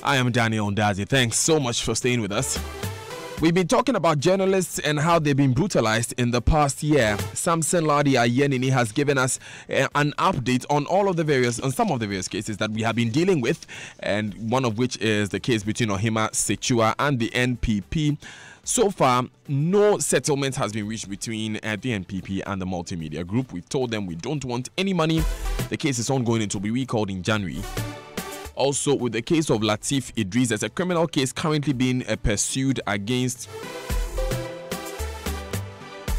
I am Daniel Ndazi. Thanks so much for staying with us. We've been talking about journalists and how they've been brutalized in the past year. Samson Ladi Ayenini has given us an update on some of the various cases that we have been dealing with, and one of which is the case between Ohima Sechua and the NPP. So far, no settlement has been reached between the NPP and the multimedia group. We've told them we don't want any money. The case is ongoing until we recalled in January. Also, with the case of Lateef Idris, there's a criminal case currently being pursued against.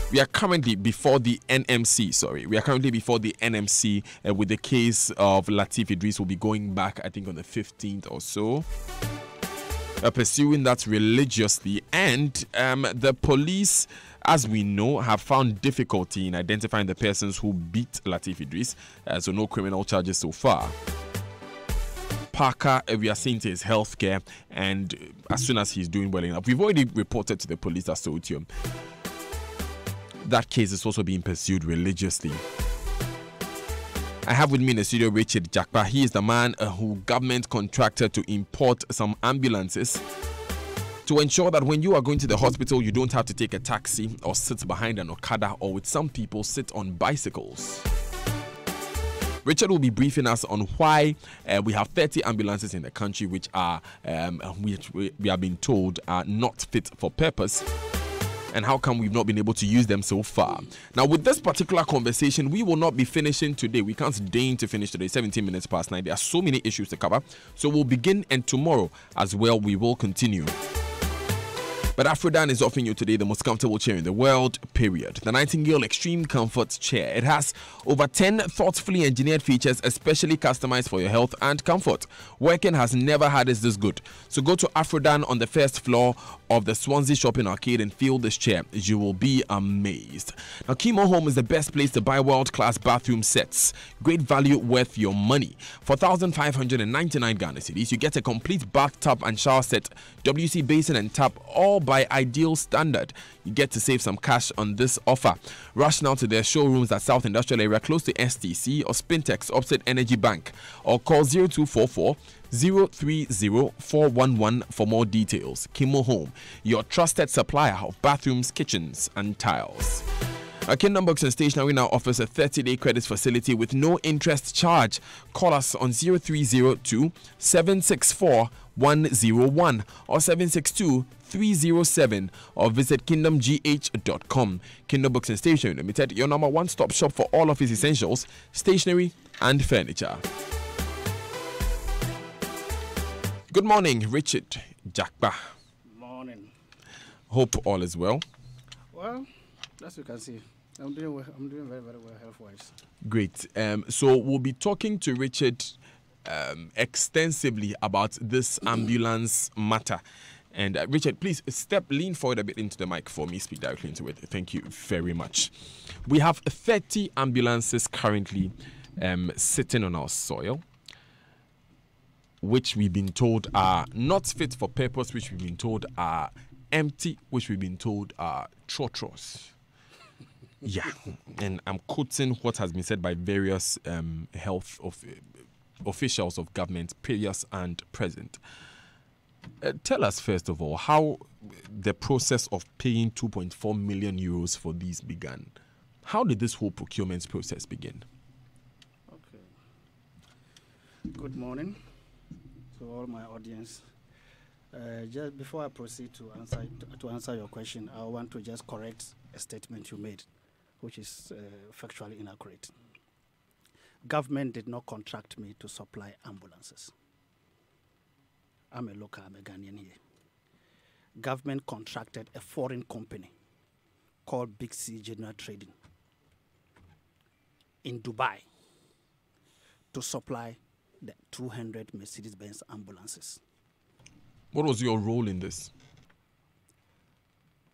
We are currently before the NMC. We are currently before the NMC with the case of Lateef Idris. Will be going back, I think, on the 15th or so. Pursuing that religiously, and the police, as we know, have found difficulty in identifying the persons who beat Lateef Idris. So no criminal charges so far. Parker, we are seeing to his healthcare, and as soon as he's doing well enough, we've already reported to the police as so too. That case is also being pursued religiously. I have with me in the studio Richard Jakpa. He is the man who government contracted to import some ambulances to ensure that when you are going to the hospital, you don't have to take a taxi or sit behind an Okada, or with some people sit on bicycles. Richard will be briefing us on why we have 30 ambulances in the country which are we have been told are not fit for purpose, and how come we've not been able to use them so far. Now, with this particular conversation, we will not be finishing today. We can't deign to finish today, 17 minutes past 9. There are so many issues to cover. So we'll begin, and tomorrow as well we will continue. But Afrodan is offering you today the most comfortable chair in the world, period. The Nightingale Extreme Comfort Chair. It has over 10 thoughtfully engineered features, especially customized for your health and comfort. Working has never had it this good. So go to Afrodan on the first floor of the Swansea Shopping Arcade and feel this chair. You will be amazed. Now, Chemo Home is the best place to buy world-class bathroom sets. Great value worth your money. For 1,599 Ghana cedis, you get a complete bathtub and shower set, WC basin and tap, all by Ideal Standard. You get to save some cash on this offer. Rush now to their showrooms at South Industrial Area close to STC or Spintex opposite Energy Bank, or call 0244 030 411 for more details. Chemo Home, your trusted supplier of bathrooms, kitchens and tiles. Kingdom Books and Stationery now offers a 30-day credit facility with no interest charge. Call us on 0302 764 101 or 762 307, or visit kingdomgh.com. Kingdom Books and Stationery Limited, your number one stop shop for all of its essentials, stationery and furniture. Good morning, Richard Jakpa. Morning. Hope all is well. Well, as you can see, I'm doing well. I'm doing very, very well health-wise. Great. So we'll be talking to Richard extensively about this ambulance matter. And Richard, please lean forward a bit into the mic for me. Speak directly into it. Thank you very much. We have 30 ambulances currently sitting on our soil, which we've been told are not fit for purpose, which we've been told are empty, which we've been told are trotros. Yeah, and I'm quoting what has been said by various health officials of government, previous and present. Tell us, first of all, how the process of paying 2.4 million euros for these began. How did this whole procurement process begin? Okay. Good morning to all my audience. Just before I proceed to answer your question, I want to just correct a statement you made, which is factually inaccurate. Government did not contract me to supply ambulances. I'm a local, I'm a Ghanaian here. Government contracted a foreign company called Big C General Trading in Dubai to supply the 200 Mercedes-Benz ambulances. What was your role in this?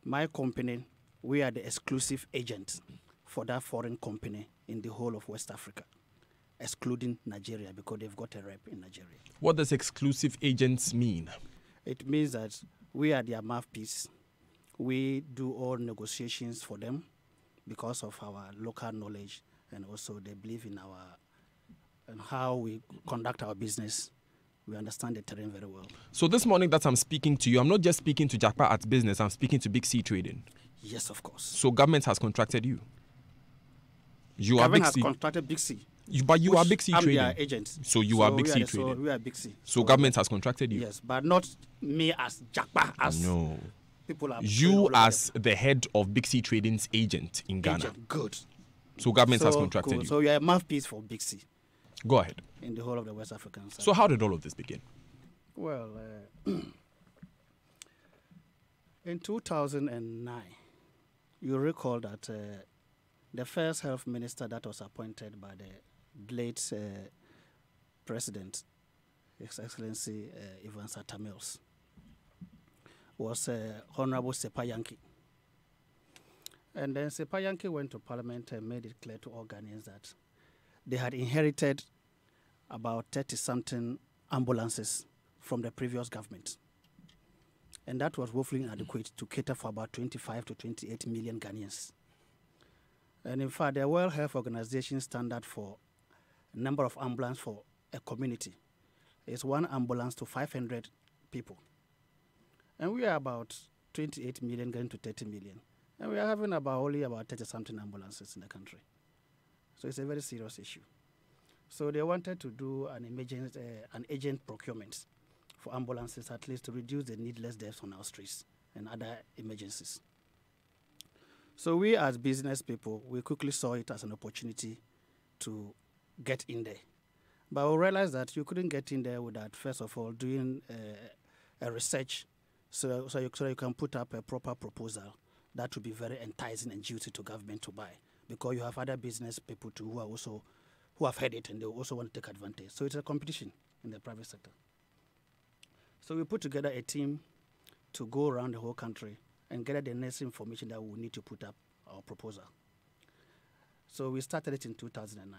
My company, we are the exclusive agent for that foreign company in the whole of West Africa, excluding Nigeria, because they've got a rep in Nigeria. What does exclusive agents mean? It means that we are their mouthpiece. We do all negotiations for them because of our local knowledge, and also they believe in our and how we conduct our business We understand the terrain very well. So this morning that I'm speaking to you, I'm not just speaking to Jakpa at Business, I'm speaking to Big C Trading. Yes, of course. So government has contracted you. You government are has Big C. contracted Big C. But you are Big C Trading. I'm their agent. So you are Big C So Trading. we are Big C. So government has contracted you. Yes, but not me as Jakpa. As no. People are you as the head of Big C Trading's agent in Ghana. Agent. Good. So government has contracted you. So you are a mouthpiece for Big C. Go ahead. In the whole of the West African side. So how did all of this begin? Well, in 2009, you recall that the first health minister that was appointed by the late president, His Excellency Ivan Sata Mills, was Honorable Sepa Yankee. And then Sepa Yankee went to Parliament and made it clear to all Ghanaians that they had inherited about 30-something ambulances from the previous government. And that was woefully inadequate to cater for about 25 to 28 million Ghanaians. And in fact, the World Health Organization standard for number of ambulance for a community is 1 ambulance to 500 people. And we are about 28 million going to 30 million. And we are having only about 30-something ambulances in the country. So it's a very serious issue. So they wanted to do an agent procurement for ambulances, at least to reduce the needless deaths on our streets and other emergencies. So we as business people, we quickly saw it as an opportunity to get in there. But we realized that you couldn't get in there without, first of all, doing a research so you can put up a proper proposal that would be very enticing and juicy to government to buy, because you have other business people too who have heard it and they also want to take advantage. So it's a competition in the private sector. So we put together a team to go around the whole country and gather the necessary information that we need to put up our proposal. So we started it in 2009.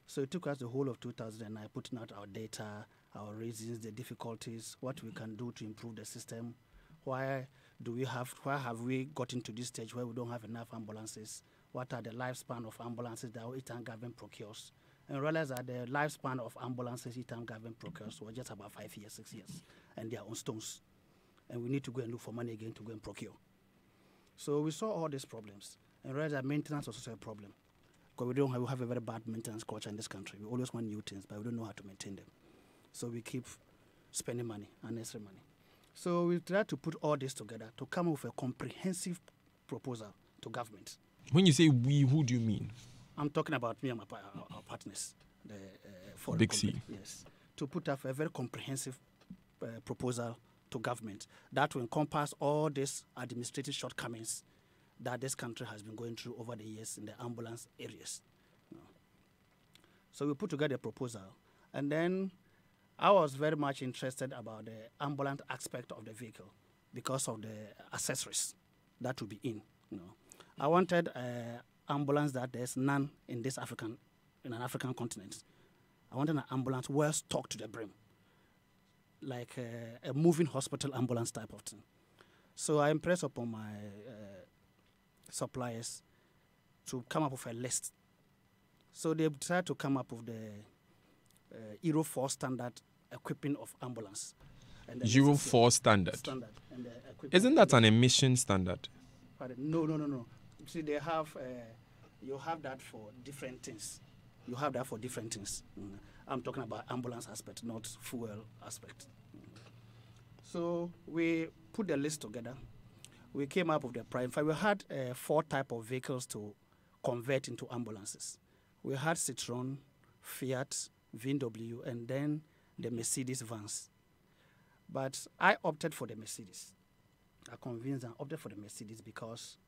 So it took us the whole of 2009 putting out our data, our reasons, the difficulties, what we can do to improve the system, why have we gotten to this stage where we don't have enough ambulances, what are the lifespan of ambulances that each time government procures, and realize that the lifespan of ambulances each time government procures was just about 5 years, 6 years, and they are on stones. And we need to go and look for money again to go and procure. So we saw all these problems and realized that maintenance was also a problem, because we have a very bad maintenance culture in this country. We always want new things, but we don't know how to maintain them. So we keep spending money, unnecessary money. So we tried to put all this together to come up with a comprehensive proposal to government. When you say we, who do you mean? I'm talking about me and our partners, the foreign Big C. Yes, to put up a very comprehensive proposal to government that will encompass all these administrative shortcomings that this country has been going through over the years in the ambulance areas. So we put together a proposal, and then I was very much interested about the ambulance aspect of the vehicle because of the accessories that will be in. I wanted an ambulance that there's none in an African continent. I wanted an ambulance well stocked to the brim, like a moving hospital ambulance type of thing. So I impressed upon my suppliers to come up with a list. So they tried to come up with the Euro 4 standard equipping of ambulance. Euro 4 standard? Isn't that an emission standard? No. See, they have, you have that for different things. I'm talking about ambulance aspect, not fuel aspect. So we put the list together. We came up with the price. In fact, we had 4 types of vehicles to convert into ambulances. We had Citroën, Fiat, VW, and then the Mercedes vans. But I opted for the Mercedes. I convinced and opted for the Mercedes because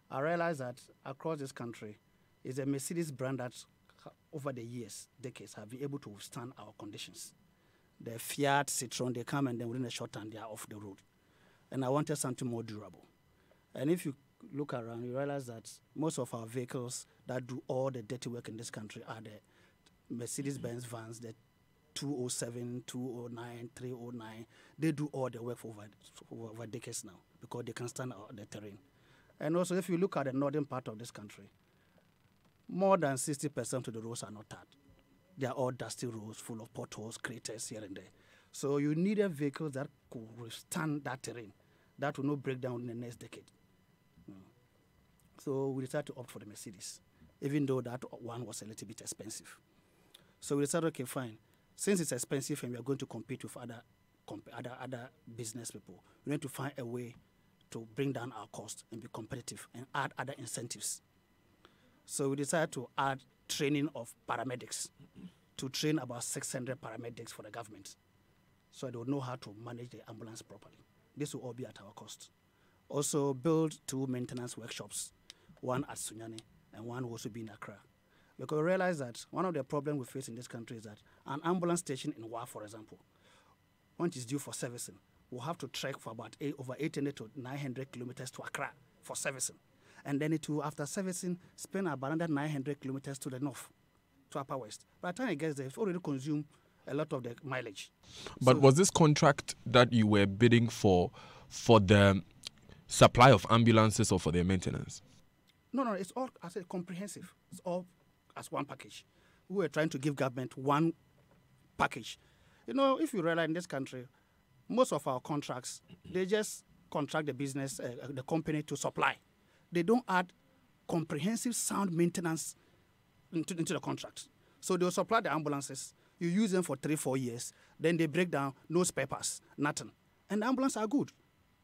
I realized that across this country, it's a Mercedes brand that over the years, decades, have been able to withstand our conditions. The Fiat, Citroën, they come and then within a short time, they are off the road. And I wanted something more durable. And if you look around, you realize that most of our vehicles that do all the dirty work in this country are the Mercedes-Benz vans, the 207, 209, 309. They do all the work for over decades now because they can stand the terrain. And also, if you look at the northern part of this country, more than 60% of the roads are not tarred. They are all dusty roads full of potholes, craters here and there. So you needed vehicles that could withstand that terrain, that will not break down in the next decade. So we decided to opt for the Mercedes, even though that one was a little bit expensive. So we decided, okay, fine. Since it's expensive and we are going to compete with other business people, we need to find a way to bring down our cost and be competitive and add other incentives. So we decided to add training of paramedics, to train about 600 paramedics for the government, so they will know how to manage the ambulance properly. This will all be at our cost. Also build 2 maintenance workshops, one at Sunyani and one will also be in Accra. Because we realize that one of the problems we face in this country is that an ambulance station in Wa, for example, when it is due for servicing, we'll have to trek for about over 800 to 900 kilometers to Accra for servicing. And then it will, after servicing, spend about another 900 kilometers to the north, to Upper West. By the time it gets there, it's already consumed a lot of the mileage. But was this contract that you were bidding for the supply of ambulances or for their maintenance? No, it's all, I said, comprehensive. It's all as one package. We were trying to give government one package. You know, if you realize in this country, most of our contracts, they just contract the business, the company to supply. They don't add comprehensive sound maintenance into the contract. So they'll supply the ambulances. You use them for 3-4 years. Then they break down, no spare parts, nothing. And the ambulances are good,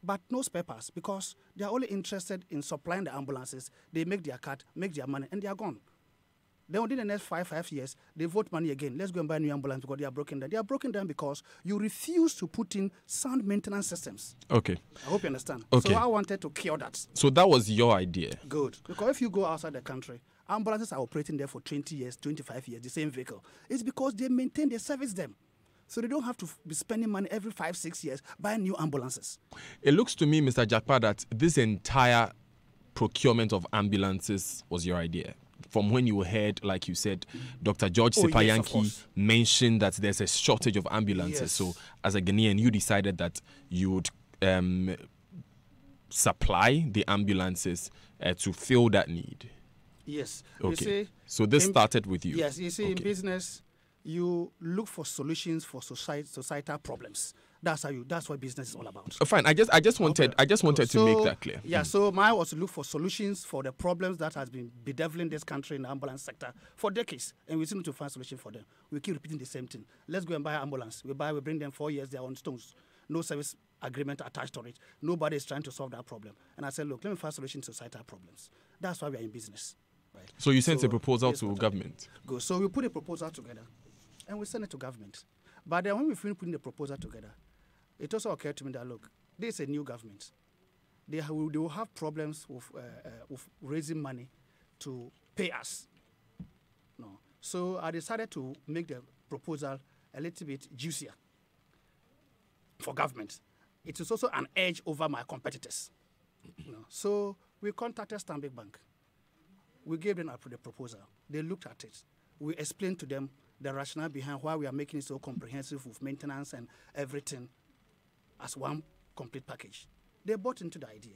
but no spare parts because they are only interested in supplying the ambulances. They make their cut, make their money, and they are gone. Then within the next 5 years, they vote money again. Let's go and buy a new ambulance because they are broken down. They are broken down because you refuse to put in sound maintenance systems. Okay. I hope you understand. Okay. So I wanted to cure that. So that was your idea? Good. Because if you go outside the country, ambulances are operating there for 20 years, 25 years, the same vehicle. It's because they maintain, they service them. So they don't have to be spending money every 5-6 years buying new ambulances. It looks to me, Mr. Jakpa, that this entire procurement of ambulances was your idea. From when you heard, like you said, Dr. George Sipayanki mentioned that there's a shortage of ambulances. Yes. So as a Ghanaian, you decided that you would supply the ambulances to fill that need. Yes. Okay. You see, so this started with you. Yes. You see, in business, you look for solutions for societal problems. That's what business is all about. Fine. I just wanted to make that clear. Yeah. So mine was to look for solutions for the problems that has been bedeviling this country in the ambulance sector for decades, and we seem to find solution for them. We keep repeating the same thing. Let's go and buy an ambulance. We bring them 4 years. They are on stones. No service agreement attached to it. Nobody is trying to solve that problem. And I said, look, let me find solutions to societal problems. That's why we are in business. Right? So you sent a proposal to government. Good. So we put a proposal together, and we sent it to government. But then when we finished putting the proposal together, it also occurred to me that, look, this is a new government. They will have problems with raising money to pay us. No. So I decided to make the proposal a little bit juicier for government. It is also an edge over my competitors. So we contacted Stanbic Bank. We gave them the proposal. They looked at it. We explained to them the rationale behind why we are making it so comprehensive with maintenance and everything as one complete package. They bought into the idea.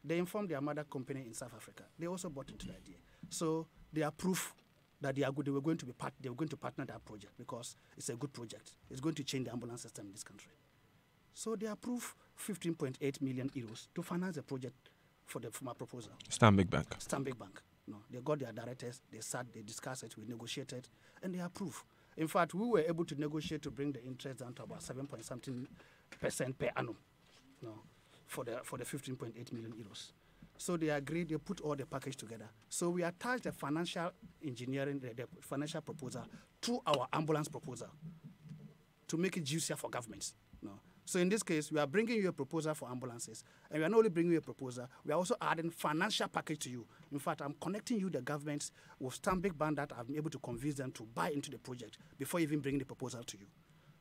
They informed their mother company in South Africa. They also bought into the idea. So they are proof that they are good. They were going to partner that project because it's a good project. It's going to change the ambulance system in this country. So they approved 15.8 million euros to finance the project for my proposal. Stanbic Bank. Stanbic Bank. No, they got their directors. They sat. They discussed it. We negotiated, and they approved. In fact, we were able to negotiate to bring the interest down to about 7.something% per annum, for the 15.8 million euros. So they agreed. They put all the package together. So we attached the financial engineering, the financial proposal, to our ambulance proposal to make it juicier for governments. So in this case, we are bringing you a proposal for ambulances, and we are not only bringing you a proposal, we are also adding financial package to you. In fact, I'm connecting you, the governments, with Stanbic Bank that I've been able to convince them to buy into the project before even bringing the proposal to you.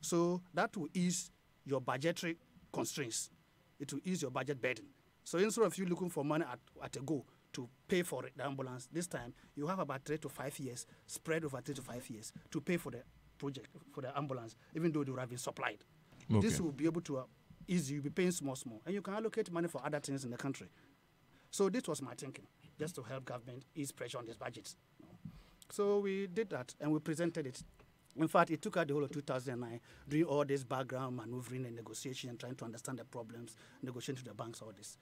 So that will ease your budgetary constraints. It will ease your budget burden. So instead of you looking for money at a go to pay for the ambulance, this time you have about 3 to 5 years, spread over 3 to 5 years, to pay for the project, for the ambulance, even though they would have been supplied. Okay. This will be able to ease you. You'll be paying small, and you can allocate money for other things in the country. So this was my thinking, just to help government ease pressure on this budget. So we did that, and we presented it In fact, it took out the whole of 2009, doing all this background maneuvering and negotiation and trying to understand the problems, negotiating to the banks, all this.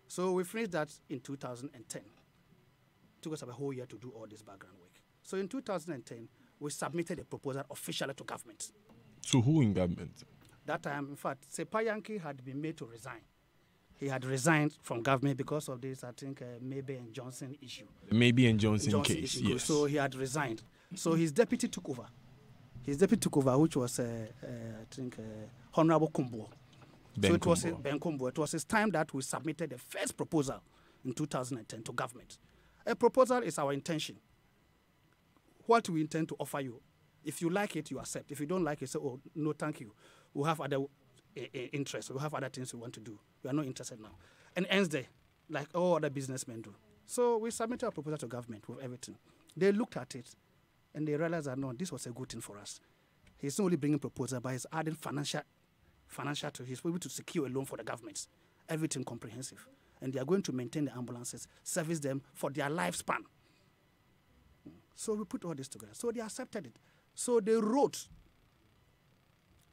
So we finished that in 2010. It took us a whole year to do all this background work. So in 2010, we submitted a proposal officially to government. To who in government? That time, in fact, Sepayanki had been made to resign. He had resigned from government because of this, I think, Maybe and Johnson issue. Maybe and Johnson case, issue. yes. So he had resigned. So his deputy took over. Which was, I think, Honorable Kumbo. Ben so it was Kumbo. Ben Kumbo. It was his time that we submitted the first proposal in 2010 to government. A proposal is our intention. What we intend to offer you. If you like it, you accept. If you don't like it, say, oh, no, thank you. We have other interests. We have other things we want to do. We are not interested now. And ends there, like all other businessmen do. So we submitted a proposal to government with everything. They looked at it, and they realized that, no, this was a good thing for us. He's not only bringing proposal, but he's adding financial to his able to secure a loan for the government. Everything comprehensive. And they are going to maintain the ambulances, service them for their lifespan. So we put all this together. So they accepted it. So they wrote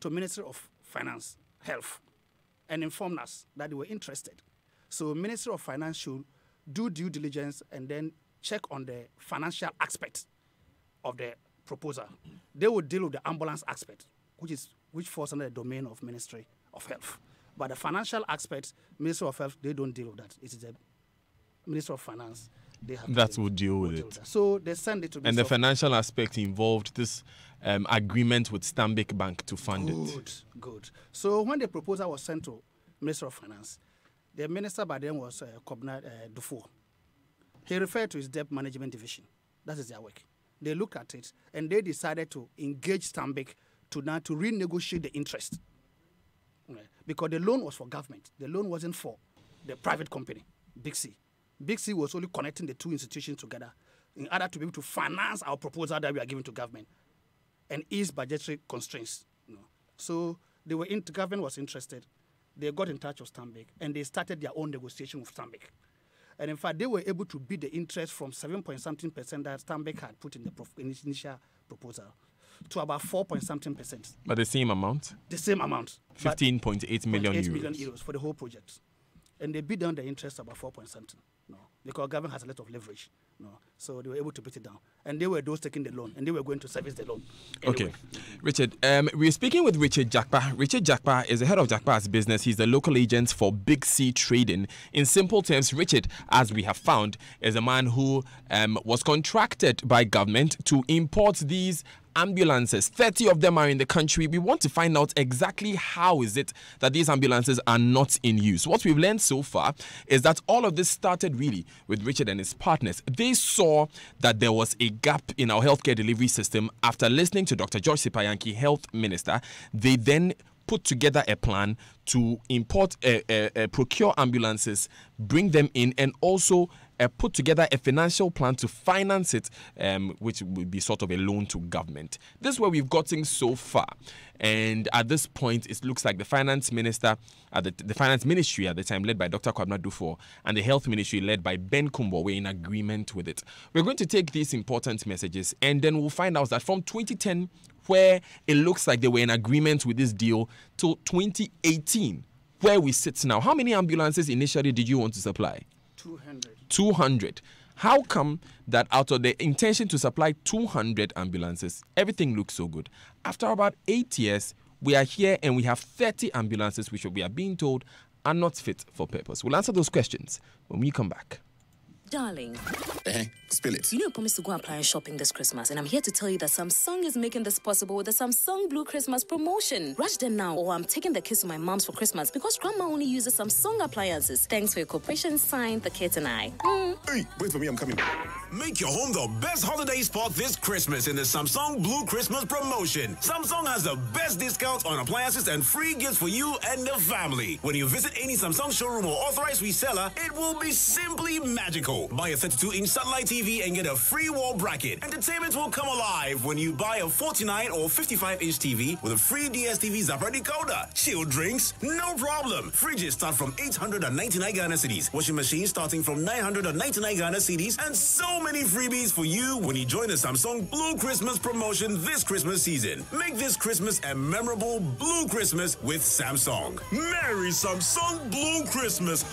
to Ministry of Finance, Health, and informed us that they were interested. So Ministry of Finance should do due diligence and then check on the financial aspect of the proposal. They would deal with the ambulance aspect, which falls under the domain of Ministry of Health. But the financial aspect, Ministry of Health, they don't deal with that. It is the Ministry of Finance. They have that will deal with it. So they send it to. And the financial aspect involved this agreement with Stanbic Bank to fund it. Good. So when the proposal was sent to Minister of Finance, the minister by then was Kobna Dufour. He referred to his debt management division. That is their work. They looked at it and they decided to engage Stanbic to renegotiate the interest. Because the loan was for government. The loan wasn't for the private company, Big C. Big C was only connecting the two institutions together in order to be able to finance our proposal that we are giving to government and ease budgetary constraints. So the government was interested. They got in touch with Stanbic and they started their own negotiation with Stanbic. And in fact, they were able to beat the interest from 7-point-something% that Stanbic had put in the initial proposal to about 4-point-something%. But the same amount? The same amount. 15.8 million euros. 8 million euros for the whole project. And they beat down the interest about 4-point-something. Because government has a lot of leverage. So they were able to beat it down. And they were those taking the loan, and they were going to service the loan. Anyway. Okay. Richard, we're speaking with Richard Jakpa. Richard Jakpa is the head of Jakpa's business. He's the local agent for Big C Trading. In simple terms, Richard, as we have found, is a man who was contracted by government to import these ambulances. 30 of them are in the country. We want to find out exactly how is it that these ambulances are not in use. What we've learned so far is that all of this started really with Richard and his partners. They saw that there was a gap in our healthcare delivery system. After listening to Dr. George Sepayanki, health minister, they then put together a plan to import, procure ambulances, bring them in, and also put together a financial plan to finance it, which would be sort of a loan to government. This is where we've gotten so far. And at this point, it looks like the finance minister, the finance ministry at the time, led by Dr. Kwabena Dufour, and the health ministry, led by Ben Kumbo, were in agreement with it. We're going to take these important messages, and then we'll find out that from 2010, where it looks like they were in agreement with this deal, to 2018, where we sit now. How many ambulances initially did you want to supply? 200. How come that out of the intention to supply 200 ambulances, everything looks so good? After about 8 years, we are here and we have 30 ambulances which we are being told are not fit for purpose. We'll answer those questions when we come back. Darling. Spill it. You know I promised to go appliance shopping this Christmas, and I'm here to tell you that Samsung is making this possible with the Samsung Blue Christmas promotion. Rush them now, or I'm taking the kids to my mom's for Christmas because Grandma only uses Samsung appliances. Thanks for your cooperation. Signed, the kids and I. Hey, wait for me, I'm coming. Make your home the best holiday spot this Christmas in the Samsung Blue Christmas promotion. Samsung has the best discounts on appliances and free gifts for you and the family. When you visit any Samsung showroom or authorized reseller, it will be simply magical. Go. Buy a 32-inch satellite TV and get a free wall bracket. Entertainment will come alive when you buy a 49 or 55-inch TV with a free DSTV Zapper decoder. Chilled drinks? No problem. Fridges start from 899 Ghana cedis. Washing machines starting from 999 Ghana cedis. And so many freebies for you when you join the Samsung Blue Christmas promotion this Christmas season. Make this Christmas a memorable Blue Christmas with Samsung. Merry Samsung Blue Christmas.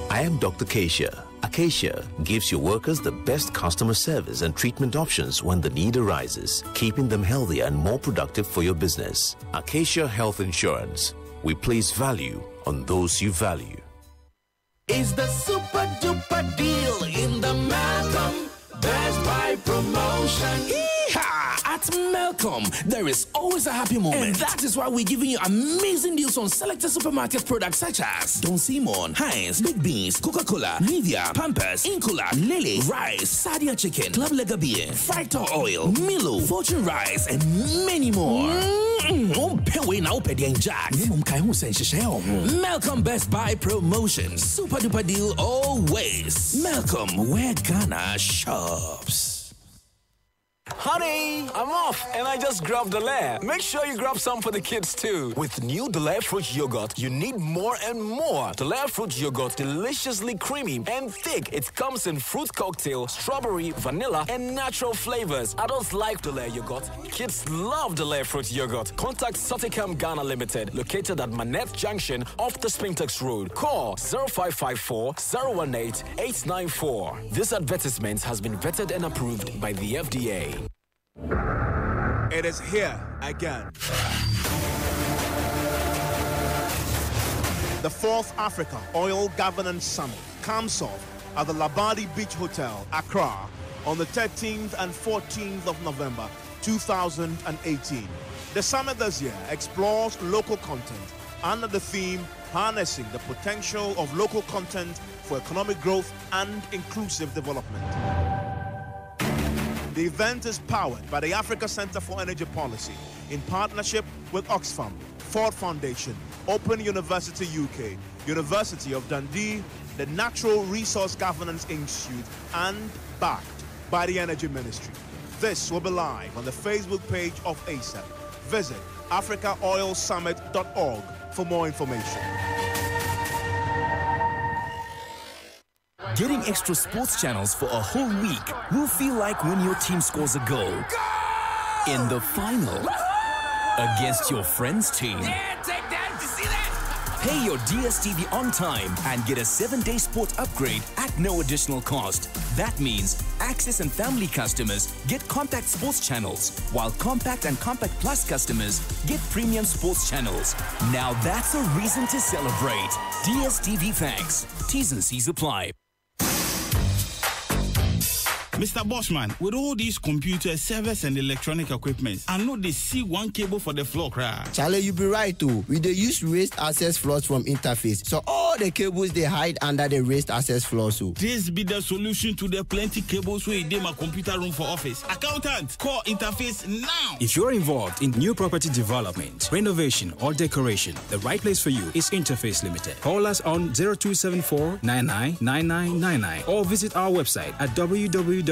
I am Dr. Acacia. Acacia gives your workers the best customer service and treatment options when the need arises, keeping them healthier and more productive for your business. Acacia Health Insurance. We place value on those you value. Is the super duper deal in the Malcolm Best Buy promotion? Yeehaw! At Malcolm, there is always a happy moment. And that is why we're giving you amazing deals on selected supermarket products such as Don Simon, Heinz, Big Beans, Coca-Cola, Nivea, Pampers, Incola, Lily, Rice, Sadia Chicken, Club Lega Beer, Fritor Oil, Milo, Fortune Rice, and many more. Malcolm Best Buy promotion. Super duper deal always. Malcolm, where Ghana shops. Honey, I'm off and I just grabbed Delaire. Make sure you grab some for the kids too. With new Delaire fruit yogurt, you need more and more. Delaire fruit yogurt, deliciously creamy and thick. It comes in fruit cocktail, strawberry, vanilla, and natural flavors. Adults like Delaire yogurt. Kids love Delaire fruit yogurt. Contact Soticam Ghana Limited, located at Manette Junction off the Spintex Road. Call 0554 018 894. This advertisement has been vetted and approved by the FDA. It is here again. The 4th Africa Oil Governance Summit comes off at the Labadi Beach Hotel, Accra, on the 13th and 14th of November 2018. The summit this year explores local content under the theme Harnessing the Potential of Local Content for Economic Growth and Inclusive Development. The event is powered by the Africa Center for Energy Policy in partnership with Oxfam, Ford Foundation, Open University UK, University of Dundee, the Natural Resource Governance Institute, and backed by the Energy Ministry. This will be live on the Facebook page of ASAP. Visit africaoilsummit.org for more information. Getting extra sports channels for a whole week will feel like when your team scores a goal in the final against your friend's team. Take that, you see that? Pay your DSTV on time and get a 7-day sport upgrade at no additional cost. That means Access and family customers get Compact Sports channels, while Compact and Compact Plus customers get premium sports channels. Now that's a reason to celebrate. DSTV thanks. T's and C's apply. Mr. Bossman, with all these computers, servers, and electronic equipment, I know they see one cable for the floor, right? Charlie, you be right too. We dey use raised access floors from Interface, so all the cables they hide under the raised access floors. So this be the solution to the plenty cables where they my computer room for office. Accountant, call Interface now. If you're involved in new property development, renovation, or decoration, the right place for you is Interface Limited. Call us on 0274 999999 or visit our website at www.interfacelimited.com.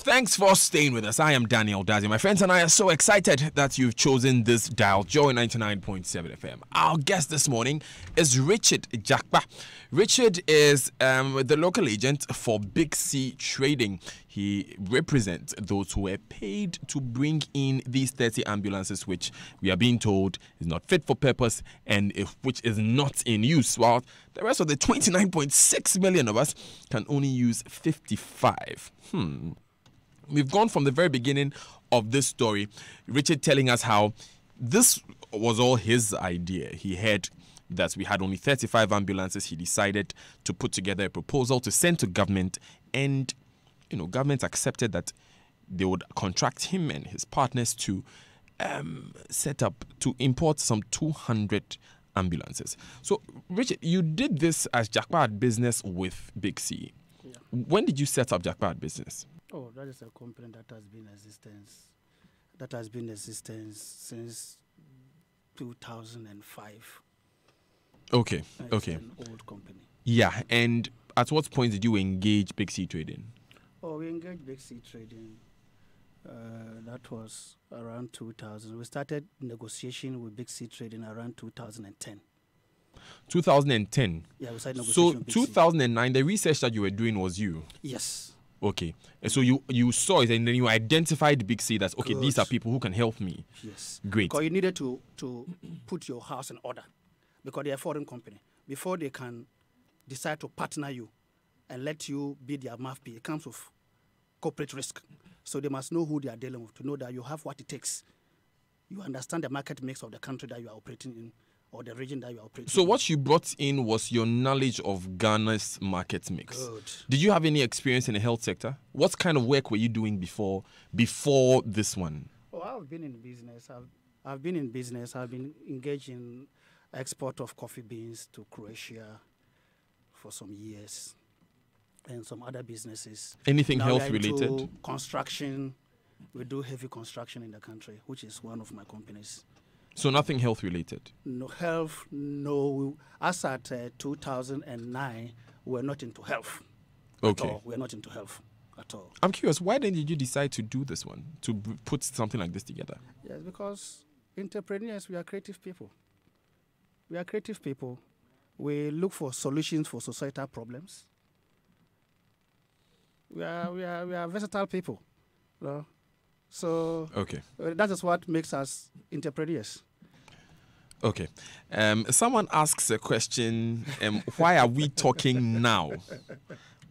Thanks for staying with us. I am Daniel Dazi. My friends and I are so excited that you've chosen this dial, Joy 99.7 FM. Our guest this morning is Richard Jakpa. Richard is the local agent for Big C Trading. He represents those who were paid to bring in these 30 ambulances, which we are being told is not fit for purpose and which is not in use, while the rest of the 29.6 million of us can only use 55. We've gone from the very beginning of this story, Richard telling us how this was all his idea. He heard that we had only 35 ambulances. He decided to put together a proposal to send to government, and government accepted that they would contract him and his partners to import some 200 ambulances. So, Richard, you did this as Jakpa business with Big C. Yeah. When did you set up Jakpa business? Oh, that is a company that has been in existence since 2005. Okay. It's an old company. Yeah, and at what point did you engage Big C Trading? Oh, we engaged Big C Trading. That was around 2000. We started negotiation with Big C Trading around 2010. 2010? Yeah, we started So negotiation with Big C. 2009, the research that you were doing was you? Yes. Okay. And so you saw it and then you identified Big C that, okay, Good. these are people who can help me. Yes. Great. Because you needed to put your house in order because they're a foreign company. Before they can decide to partner you and let you be their mouthpiece, it comes with corporate risk. So they must know who they are dealing with to know that you have what it takes. You understand the market mix of the country that you are operating in or the region that you are operating in. So what you brought in was your knowledge of Ghana's market mix. Good. Did you have any experience in the health sector? What kind of work were you doing before this one? Oh, I've been in business. I've been in business. I've been engaged in export of coffee beans to Croatia for some years and some other businesses. Anything now health we are into related? Construction. We do heavy construction in the country, which is one of my companies. So nothing health related? No health, no. As at 2009, we're not into health. Okay. At all. We're not into health at all. I'm curious, why then did you decide to do this one, to put something like this together? Yes, because entrepreneurs, we are creative people. We are creative people. We look for solutions for societal problems. We are versatile people. You know? So okay, that is what makes us entrepreneurs. Okay. Someone asks a question, why are we talking now?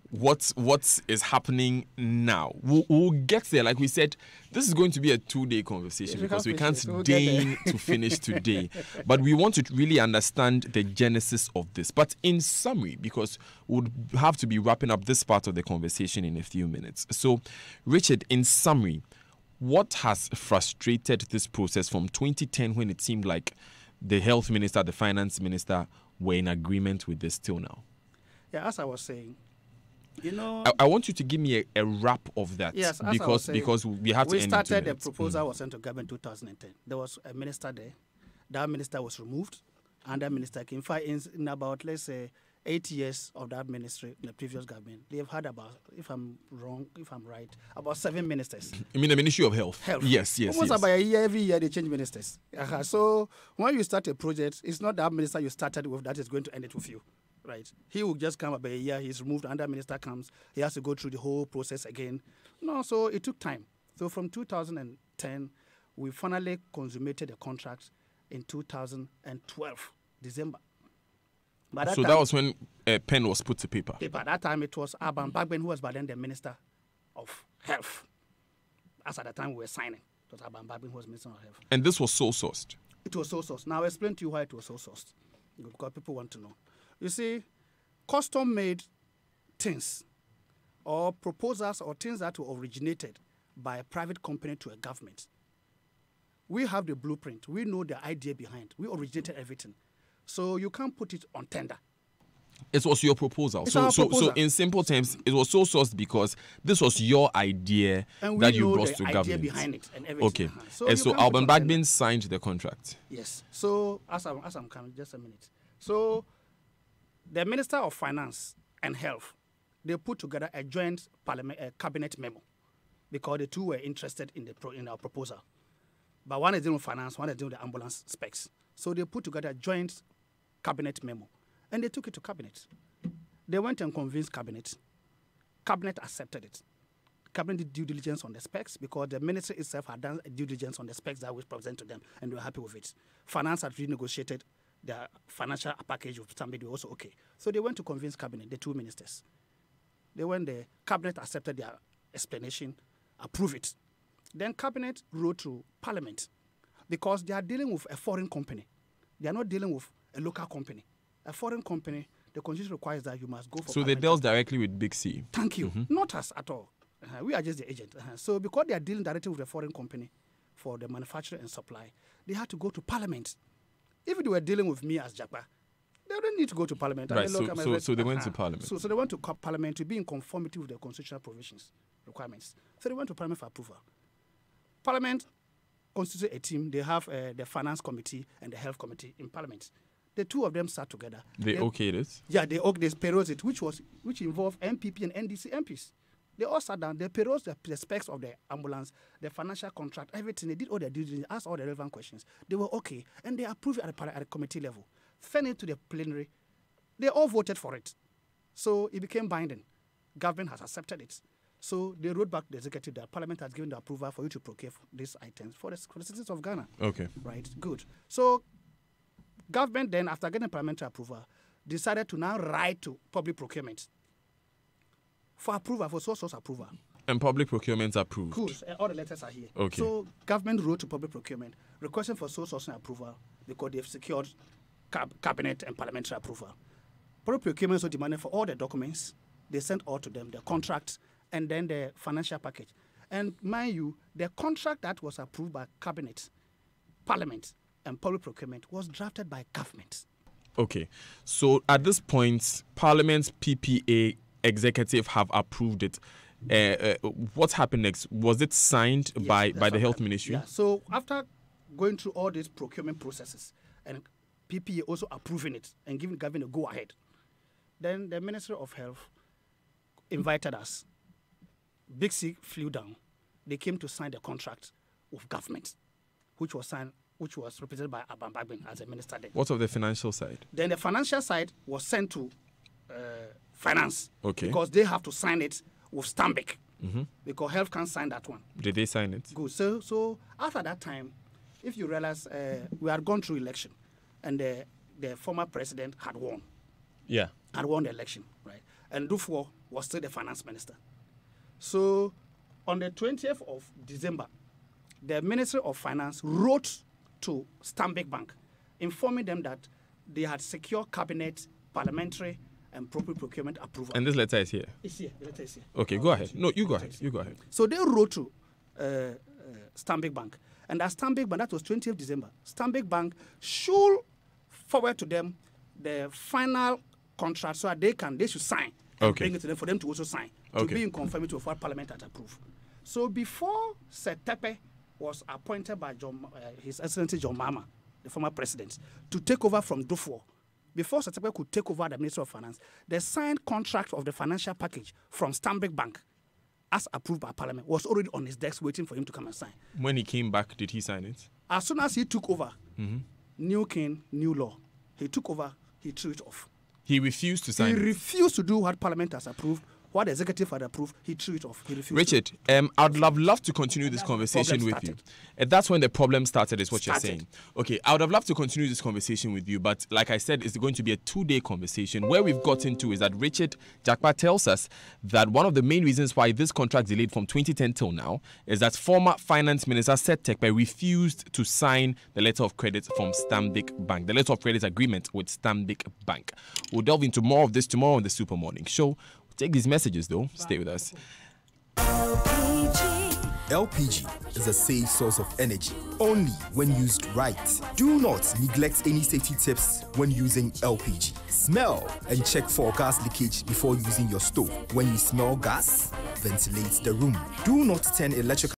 What is happening now? We'll get there. Like we said, this is going to be a 2-day conversation because we can't deign to finish today. But we want to really understand the genesis of this. But in summary, because we'll have to be wrapping up this part of the conversation in a few minutes. So, Richard, in summary, what has frustrated this process from 2010 when it seemed like the health minister, the finance minister were in agreement with this till now? Yeah, as I was saying, you know, I want you to give me a wrap of that. Yes, because we have to end in 2 minutes. We started the proposal was sent to government in 2010. There was a minister there. That minister was removed, and that minister came. In about, let's say, 8 years of that ministry in the previous government, they've had about, if I'm right, about 7 ministers. You mean the Ministry of Health? Yes. Almost about a year, every year they change ministers. So when you start a project, it's not that minister you started with that is going to end it with you. Right. He will just come about a year, he's removed, another minister comes, he has to go through the whole process again. No, so it took time. So from 2010, we finally consummated the contract in 2012, December. So that was when a pen was put to paper? At that time, it was Alban Bagbin, who was by then the Minister of Health. As at the time we were signing, it was Alban Bagbin who was Minister of Health. And this was sole sourced? It was sole sourced. Now, I'll explain to you why it was sole sourced, because people want to know. You see, custom-made things or proposals or things that were originated by a private company to a government, we have the blueprint. We know the idea behind. We originated everything. So you can't put it on tender. It was your proposal. It's So our proposal. in simple terms, it was sole sourced because this was your idea that you brought to government. And we know the idea behind it and everything. Okay. So And so Alban Bagbin signed the contract. Yes. So as I'm coming, just a minute. So the Minister of Finance and Health, they put together a joint cabinet memo because the two were interested in our proposal. But one is dealing with finance, one is dealing with the ambulance specs. So they put together a joint cabinet memo, and they took it to cabinet. They went and convinced cabinet. Cabinet accepted it. Cabinet did due diligence on the specs because the ministry itself had done a due diligence on the specs that we present to them, and they were happy with it. Finance had renegotiated their financial package with somebody also okay. So they went to convince cabinet, the two ministers. They went there, cabinet accepted their explanation, approved it. Then cabinet wrote to parliament because they are dealing with a foreign company. They are not dealing with a local company. A foreign company, the constitution requires that you must go for So they dealt directly with Big C? Thank you. Not us at all. We are just the agent. So because they are dealing directly with a foreign company for the manufacture and supply, they had to go to parliament. If they were dealing with me as Japa, They don't need to go to Parliament. Right, so they went to Parliament. So they went to Parliament to be in conformity with the constitutional provisions, requirements. So they went to Parliament for approval. Parliament constitutes a team. They have the Finance Committee and the Health Committee in Parliament. The two of them sat together. They okayed it? Yeah, they perused it, which involved MPP and NDC MPs. They all sat down. They perused the specs of the ambulance, the financial contract, everything. They did all their due diligence, asked all the relevant questions. They were okay, and they approved it at the committee level. Sent it to the plenary. They all voted for it. So it became binding. Government has accepted it. So they wrote back to the executive that Parliament has given the approval for you to procure these items for the citizens of Ghana. Okay. Right, good. So government then, after getting parliamentary approval, decided to now write to public procurement for approval, for source approval. And public procurement approved? Cool. All the letters are here. Okay. So government wrote to public procurement requesting for source approval because they've secured cabinet and parliamentary approval. Public procurement also demanded for all the documents. They sent all to them, the contracts, and then the financial package. And mind you, the contract that was approved by cabinet, parliament, and public procurement was drafted by government. Okay. So at this point, Parliament's PPA executive have approved it. What happened next? Was it signed by the Health Ministry? Yeah. So after going through all these procurement processes and PPA also approving it and giving government a go-ahead, then the Ministry of Health invited us. Big C flew down. They came to sign the contract with government, which was represented by Abang Bagbin as a minister then. What of the financial side? Then the financial side was sent to finance. Okay. Because they have to sign it with Stanbic. Because health can't sign that one. Did they sign it? Good. So after that time, if you realize we had gone through election and the former president had won. Yeah. Had won the election, right? And Dufo was still the finance minister. So on the 20th of December, the Ministry of Finance wrote to Stanbic Bank, informing them that they had secured cabinet, parliamentary, and proper procurement approval. And this letter is here? It's here. The letter is here. Okay, go ahead. No, you go ahead. You go ahead. So they wrote to Stanbic Bank. And that Stanbic Bank, that was 20th December, Stanbic Bank should forward to them the final contract so that they should sign. And bring it to them for them to also sign. To be in conformity with what Parliament had approved. So before Sir Tepe was appointed by His Excellency John Mahama, the former president, to take over from Dufo, before Sir Tepe could take over the Ministry of Finance, the signed contract of the financial package from Stanbic Bank, as approved by Parliament, was already on his desk waiting for him to come and sign. When he came back, did he sign it? As soon as he took over, new king, new law. He took over, he threw it off. He refused to sign it? He refused to do what Parliament has approved. What the executive had approved, he threw it off. He refused. Richard, I'd love to continue this conversation with you. That's when the problem started, is what you're saying. Okay, I would have loved to continue this conversation with you, but like I said, it's going to be a 2-day conversation. Where we've got into is that Richard Jakpa tells us that one of the main reasons why this contract delayed from 2010 till now is that former Finance Minister Seth Tekpe refused to sign the letter of credit from Stanbic Bank, the letter of credit agreement with Stanbic Bank. We'll delve into more of this tomorrow on the Super Morning Show. Take these messages though. Stay with us. LPG is a safe source of energy only when used right. Do not neglect any safety tips when using LPG. Smell and check for gas leakage before using your stove. When you smell gas, ventilate the room. Do not turn electrical